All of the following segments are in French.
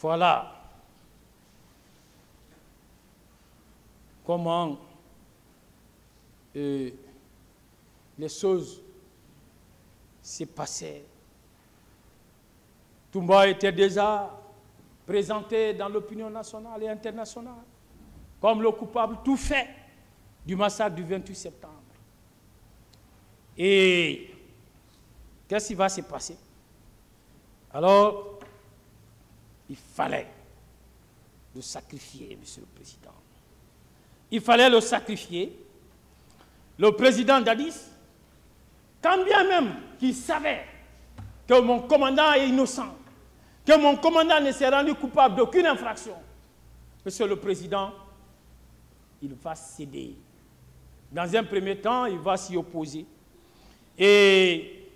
Voilà comment les choses s'est passé. Toumba était déjà présenté dans l'opinion nationale et internationale comme le coupable tout fait du massacre du 28 septembre. Et qu'est-ce qui va se passer? Alors, il fallait le sacrifier, Monsieur le Président. Il fallait le sacrifier. Le président Dadis, quand bien même qu'il savait que mon commandant est innocent, que mon commandant ne s'est rendu coupable d'aucune infraction, Monsieur le Président, il va céder. Dans un premier temps, il va s'y opposer. Et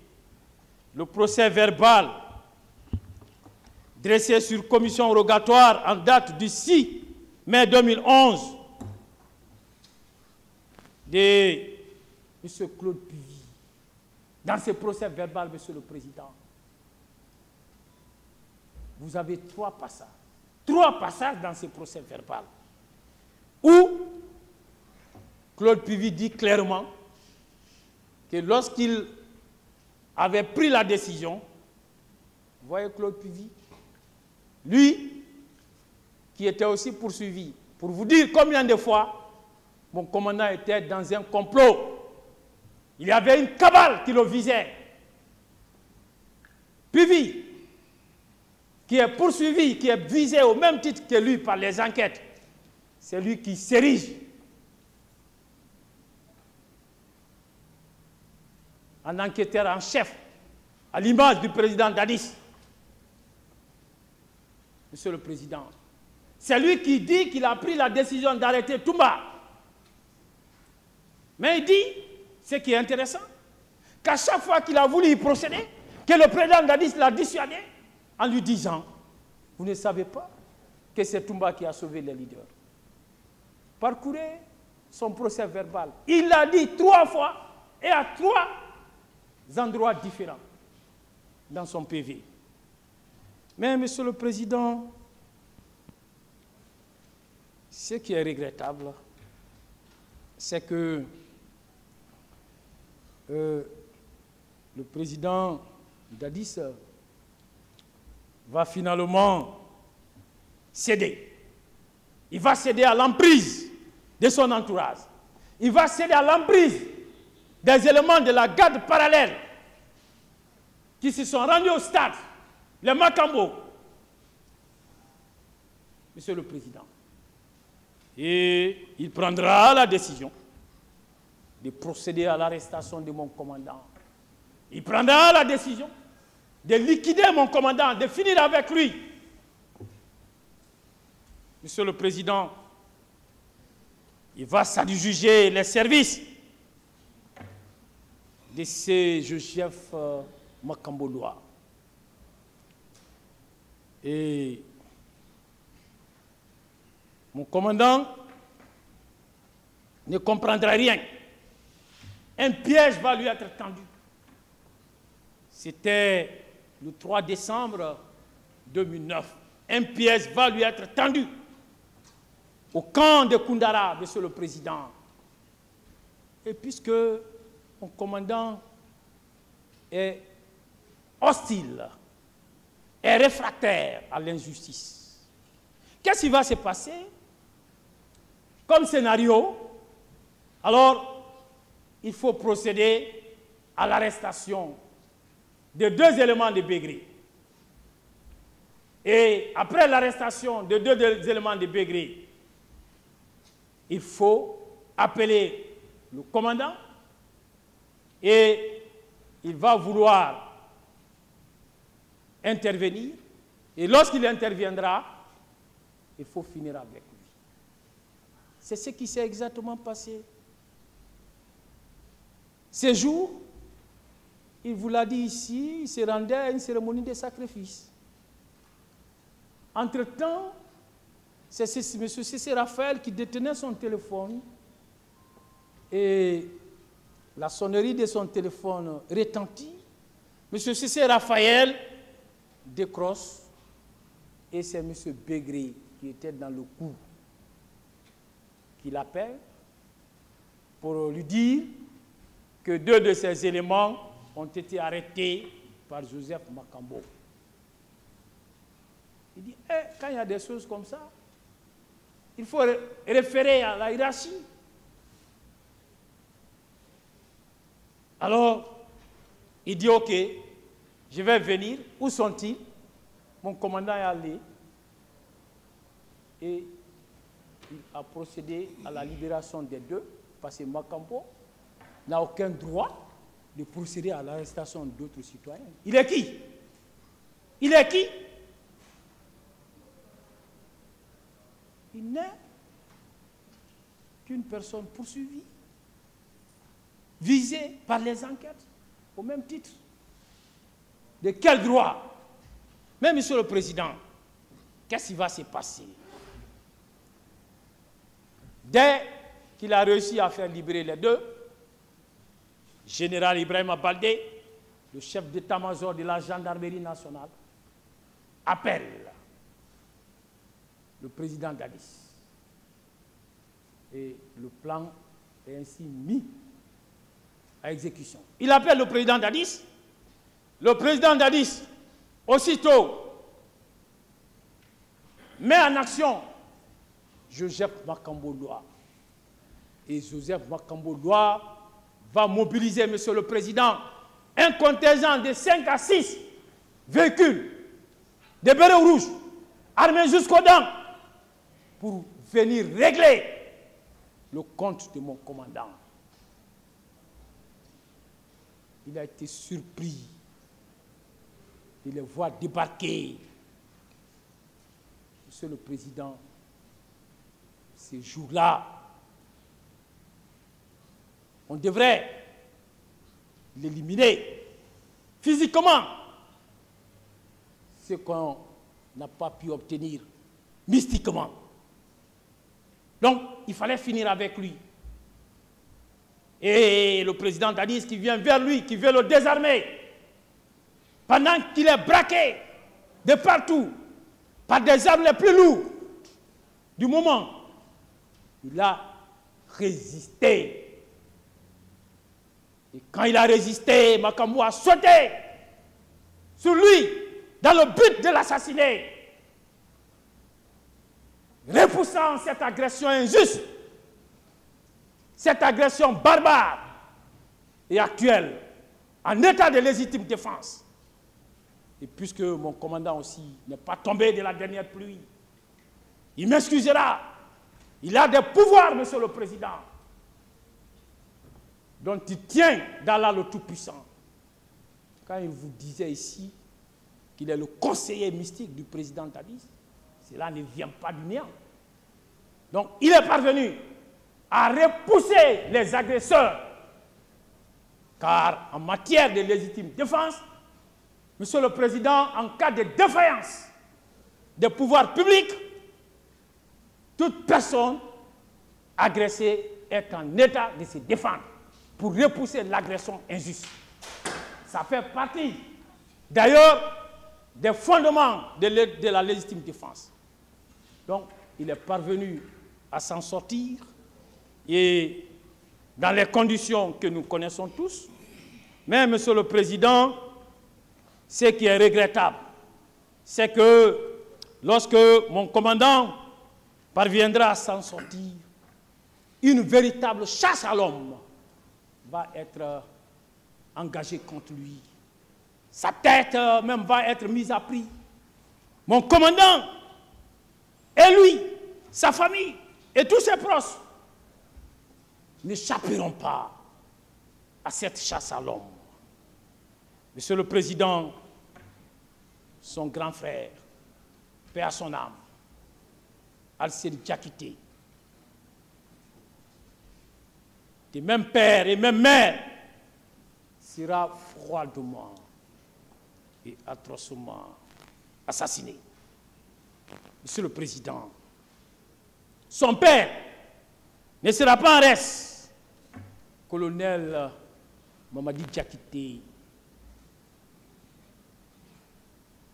le procès verbal dressé sur commission rogatoire en date du 6 mai 2011 de M. Claude Puvis, dans ce procès verbal, Monsieur le Président, vous avez trois passages dans ce procès verbal, où Claude Puvis dit clairement que lorsqu'il avait pris la décision, vous voyez Claude Puvis, lui, qui était aussi poursuivi, pour vous dire combien de fois mon commandant était dans un complot. Il y avait une cabale qui le visait. Puvis, qui est poursuivi, qui est visé au même titre que lui par les enquêtes, c'est lui qui s'érige en enquêteur en chef, à l'image du président Dadis. Monsieur le Président, c'est lui qui dit qu'il a pris la décision d'arrêter Toumba. Mais il dit, ce qui est intéressant, qu'à chaque fois qu'il a voulu y procéder, que le président Dadis l'a dissuadé en lui disant, vous ne savez pas que c'est Toumba qui a sauvé les leaders. Parcourez son procès verbal. Il l'a dit 3 fois et à 3 endroits différents dans son PV. Mais, Monsieur le Président, ce qui est regrettable, c'est que le président Dadis va finalement céder. Il va céder à l'emprise de son entourage. Il va céder à l'emprise des éléments de la garde parallèle qui se sont rendus au stade, les Makambo, Monsieur le Président. Et il prendra la décision de procéder à l'arrestation de mon commandant. Il prendra la décision de liquider mon commandant, de finir avec lui. Monsieur le Président, il va s'adjuger les services de ces chefs Makambolois. Et mon commandant ne comprendra rien. Un piège va lui être tendu. C'était le 3 décembre 2009. Un piège va lui être tendu au camp de Koundara, Monsieur le Président. Et puisque mon commandant est hostile, est réfractaire à l'injustice, qu'est-ce qui va se passer comme scénario? Alors, il faut procéder à l'arrestation de 2 éléments de Begré. Et après l'arrestation de 2 éléments de Begré, il faut appeler le commandant et il va vouloir intervenir. Et lorsqu'il interviendra, il faut finir avec lui. C'est ce qui s'est exactement passé. Ce jour, il vous l'a dit ici, il se rendait à une cérémonie de sacrifice. Entre-temps, c'est M. Cissé Raphaël qui détenait son téléphone et la sonnerie de son téléphone retentit. M. Cissé Raphaël décroche et c'est M. Bégré qui était dans le coup qui l'appelle pour lui dire que 2 de ces éléments ont été arrêtés par Joseph Makambo. Il dit, quand il y a des choses comme ça, il faut référer à la hiérarchie. Alors, il dit, ok, je vais venir. Où sont-ils? Mon commandant est allé et il a procédé à la libération des 2, parce que Makambo n'a aucun droit de procéder à l'arrestation d'autres citoyens. Il est qui? Il est qui? Il n'est qu'une personne poursuivie, visée par les enquêtes, au même titre. De quel droit? Mais, Monsieur le Président, qu'est-ce qui va se passer? Dès qu'il a réussi à faire libérer les 2, Général Ibrahima Baldé, le chef d'état-major de la gendarmerie nationale, appelle le président Dadis. Et le plan est ainsi mis à exécution. Il appelle le président Dadis. Le président Dadis, aussitôt, met en action Joseph Makambo Loa. Et Joseph Makambo Loa va mobiliser, Monsieur le Président, un contingent de 5 à 6 véhicules, des bérets rouges, armés jusqu'aux dents, pour venir régler le compte de mon commandant. Il a été surpris de les voir débarquer. Monsieur le Président, ces jours-là, on devrait l'éliminer physiquement, ce qu'on n'a pas pu obtenir mystiquement. Donc, il fallait finir avec lui. Et le président Dadis qui vient vers lui, qui veut le désarmer, pendant qu'il est braqué de partout par des armes les plus lourdes du moment, il a résisté. Et quand il a résisté, Makambo a sauté sur lui dans le but de l'assassiner, repoussant cette agression injuste, cette agression barbare et actuelle, en état de légitime défense. Et puisque mon commandant aussi n'est pas tombé de la dernière pluie, il m'excusera. Il a des pouvoirs, Monsieur le Président, dont il tient d'Allah le Tout-Puissant. Quand il vous disait ici qu'il est le conseiller mystique du président Dadis, cela ne vient pas du néant. Donc, il est parvenu à repousser les agresseurs. Car en matière de légitime défense, Monsieur le Président, en cas de défaillance des pouvoirs publics, toute personne agressée est en état de se défendre pour repousser l'agression injuste. Ça fait partie, d'ailleurs, des fondements de la légitime défense. Donc, il est parvenu à s'en sortir et dans les conditions que nous connaissons tous. Mais, Monsieur le Président, ce qui est regrettable, c'est que lorsque mon commandant parviendra à s'en sortir, une véritable chasse à l'homme va être engagée contre lui. Sa tête même va être mise à prix. Mon commandant et lui, sa famille et tous ses proches n'échapperont pas à cette chasse à l'homme. Monsieur le Président, son grand frère, paix à son âme, Alcide Diakité, de même père et même mère, sera froidement et atrocement assassiné. Monsieur le Président, son père ne sera pas en reste. Colonel Mamadi Diakité,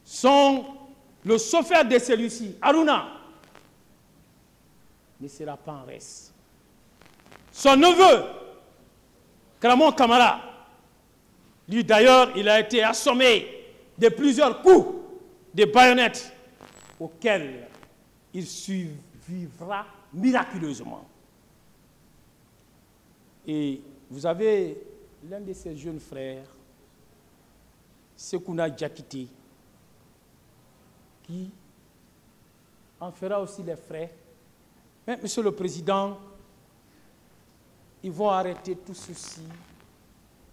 son le chauffeur de celui-ci, Haruna, ne sera pas en reste. Son neveu, Kramon Kamara, lui d'ailleurs, il a été assommé de plusieurs coups de baïonnettes auxquels il survivra miraculeusement. Et vous avez l'un de ses jeunes frères, Sekouna Diakité, qui en fera aussi les frais. Mais, Monsieur le Président, ils vont arrêter tout ceci.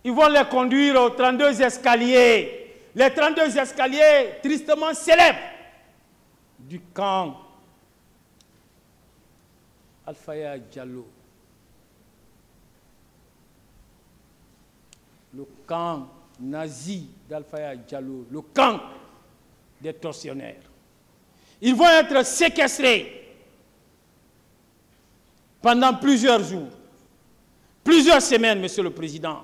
Ils vont les conduire aux 32 escaliers. Les 32 escaliers tristement célèbres du camp Alfaya Diallo. Le camp nazi d'Alfaya Diallo, le camp des tortionnaires. Ils vont être séquestrés pendant plusieurs jours, plusieurs semaines, Monsieur le Président,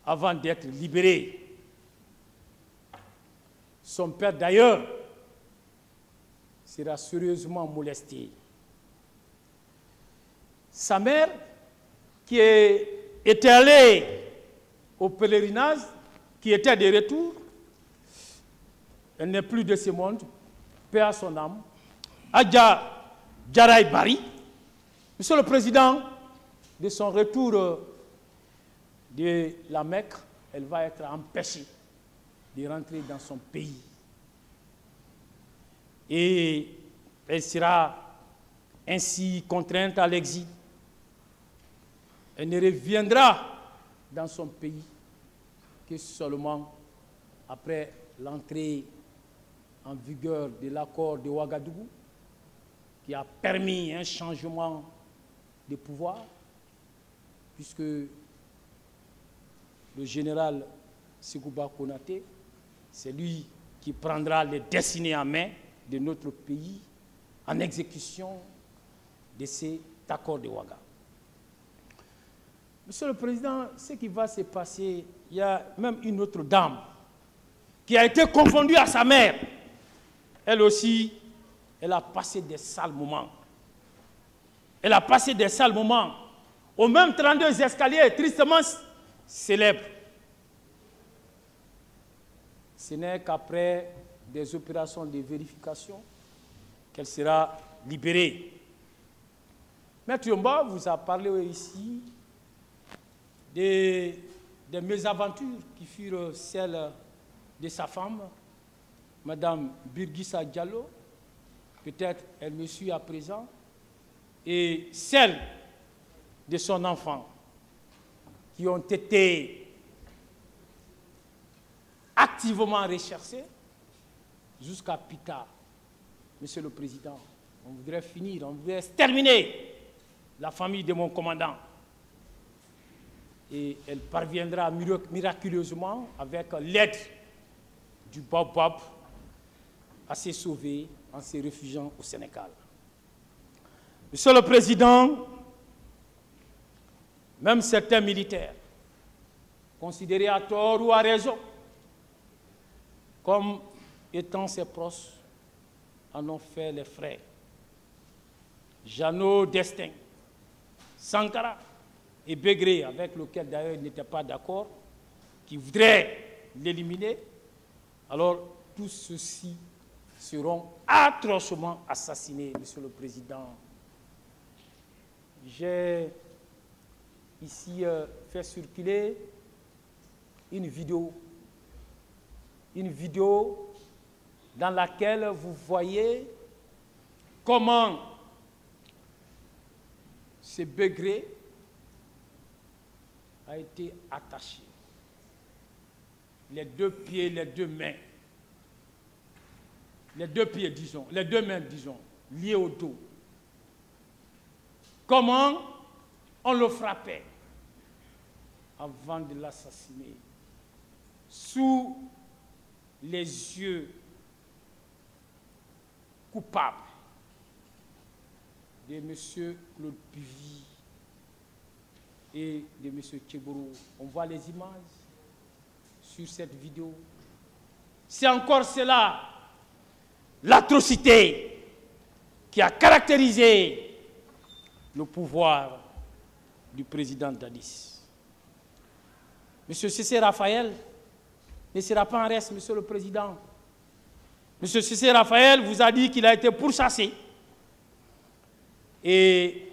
avant d'être libérés. Son père, d'ailleurs, sera sérieusement molesté. Sa mère, qui était allée au pèlerinage, qui était de retour, elle n'est plus de ce monde, paix à son âme. Adja Djaraï Bari, Monsieur le Président, de son retour de la Mecque, elle va être empêchée de rentrer dans son pays. Et elle sera ainsi contrainte à l'exil. Elle ne reviendra dans son pays que seulement après l'entrée en vigueur de l'accord de Ouagadougou, qui a permis un changement de pouvoir, puisque le général Ségouba Konaté, c'est lui qui prendra les destinées en main de notre pays en exécution de cet accord de Ouaga. Monsieur le Président, ce qui va se passer, il y a même une autre dame qui a été confondue à sa mère. Elle aussi, elle a passé des sales moments. Elle a passé des sales moments aux mêmes 32 escaliers tristement célèbres. Ce n'est qu'après des opérations de vérification qu'elle sera libérée. Maître Yomba vous a parlé ici des mésaventures qui furent celles de sa femme, Madame Birgissa Diallo, peut-être elle me suit à présent, et celles de son enfant qui ont été activement recherchées jusqu'à plus tard. Monsieur le Président, on voudrait finir, on voudrait exterminer la famille de mon commandant. Et elle parviendra miraculeusement, avec l'aide du Baobab, à se sauver en se réfugiant au Sénégal. Monsieur le Président, même certains militaires, considérés à tort ou à raison comme étant ses proches, en ont fait les frais. Jeannot Destin, Sankara et Begré, avec lequel d'ailleurs il n'était pas d'accord, qui voudraient l'éliminer, alors tous ceux-ci seront atrocement assassinés, Monsieur le Président. J'ai ici fait circuler une vidéo dans laquelle vous voyez comment ce Begré a été attaché. Les deux pieds, les deux mains, les deux pieds, disons, les deux mains, disons, liées au dos. Comment on le frappait avant de l'assassiner, sous les yeux coupables de M. Claude Puvis et de M. Tchéboro. On voit les images sur cette vidéo. C'est encore cela l'atrocité qui a caractérisé le pouvoir du président Dadis. Monsieur Cissé Raphaël ne sera pas en reste, Monsieur le Président. Monsieur Cissé Raphaël vous a dit qu'il a été pourchassé et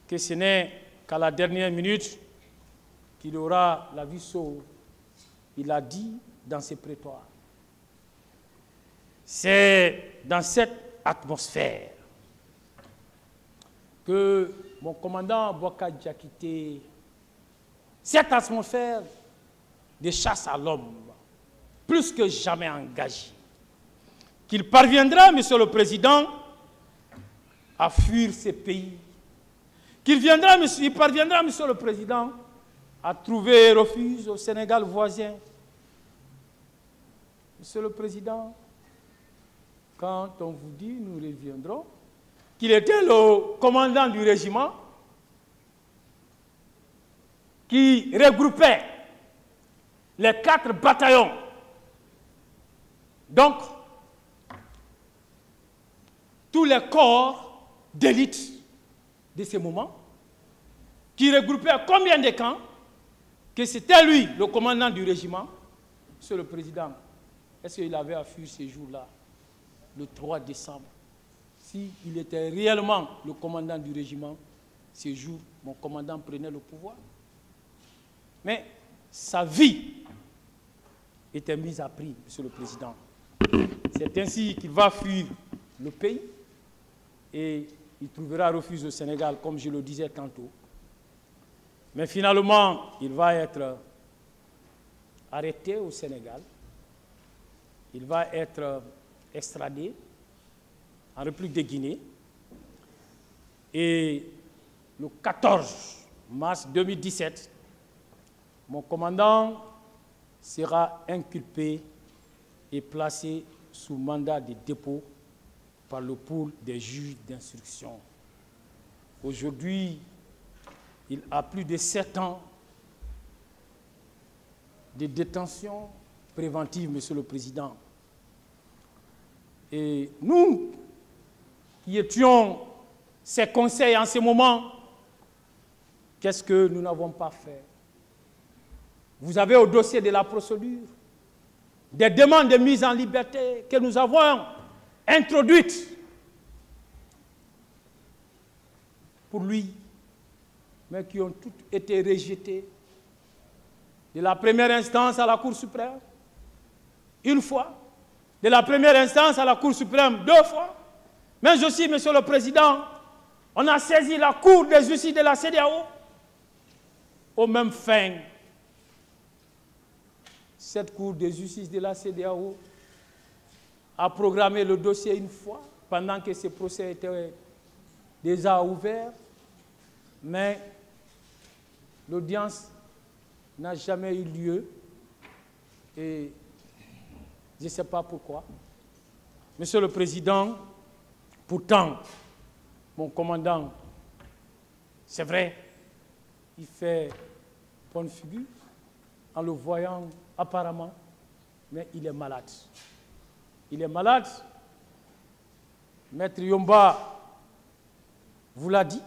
que ce n'est qu'à la dernière minute qu'il aura la vie sauve. Il a dit dans ses prétoires. C'est dans cette atmosphère que mon commandant Bokadji a quitté cette atmosphère de chasse à l'homme, plus que jamais engagée, qu'il parviendra, Monsieur le Président, à fuir ces pays, qu'il parviendra, Monsieur le Président, à trouver refuge au Sénégal voisin. Monsieur le Président, quand on vous dit, nous reviendrons, qu'il était le commandant du régiment qui regroupait les 4 bataillons. Donc, tous les corps d'élite de ces moments, qui regroupaient combien de camps, que c'était lui, le commandant du régiment. Monsieur le Président, est-ce qu'il avait à fuir ces jours-là, le 3 décembre? S'il était réellement le commandant du régiment, ces jours, mon commandant prenait le pouvoir. Mais sa vie était mise à prix, Monsieur le Président. C'est ainsi qu'il va fuir le pays et il trouvera refuge au Sénégal, comme je le disais tantôt. Mais finalement, il va être arrêté au Sénégal. Il va être extradé en République de Guinée. Et le 14 mars 2017, mon commandant sera inculpé et placé sous mandat de dépôt par le pool des juges d'instruction. Aujourd'hui, il a plus de 7 ans de détention préventive, Monsieur le Président. Et nous, qui étions ses conseils en ce moment, qu'est-ce que nous n'avons pas fait? Vous avez au dossier de la procédure des demandes de mise en liberté que nous avons introduites pour lui, mais qui ont toutes été rejetées. De la première instance à la Cour suprême, une fois. De la première instance à la Cour suprême, 2 fois. Mais aussi, Monsieur le Président, on a saisi la Cour de justice de la CEDEAO aux mêmes fins. Cette Cour de justice de la CEDEAO a programmé le dossier une fois, pendant que ce procès était déjà ouvert, mais l'audience n'a jamais eu lieu et je ne sais pas pourquoi. Monsieur le Président, pourtant, mon commandant, c'est vrai, il fait bonne figure en le voyant apparemment, mais il est malade. Il est malade. Maître Yomba vous l'a dit.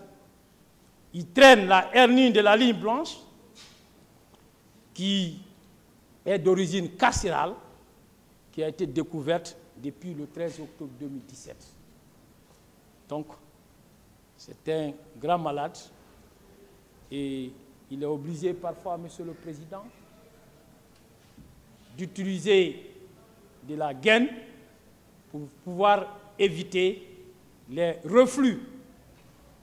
Il traîne la hernie de la ligne blanche qui est d'origine carcérale, qui a été découverte depuis le 13 octobre 2017. Donc, c'est un grand malade et il est obligé parfois, Monsieur le Président, d'utiliser de la gaine pour pouvoir éviter les reflux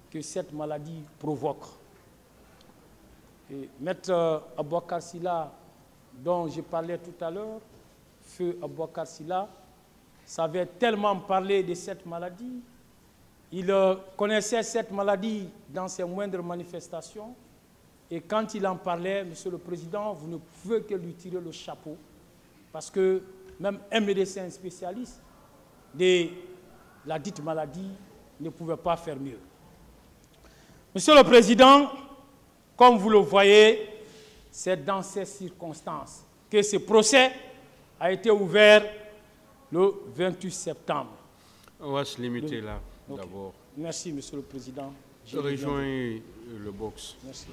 que cette maladie provoque. Et Maître Abouakar Sylla, dont je parlais tout à l'heure, Feu Abouakar Sylla, savait tellement parler de cette maladie, il connaissait cette maladie dans ses moindres manifestations, et quand il en parlait, Monsieur le Président, vous ne pouvez que lui tirer le chapeau, parce que même un médecin spécialiste de la dite maladie ne pouvait pas faire mieux. Monsieur le Président, comme vous le voyez, c'est dans ces circonstances que ce procès a été ouvert le 28 septembre. On va se limiter là, Ok. d'abord. Merci, Monsieur le Président. Je rejoins le box. Merci.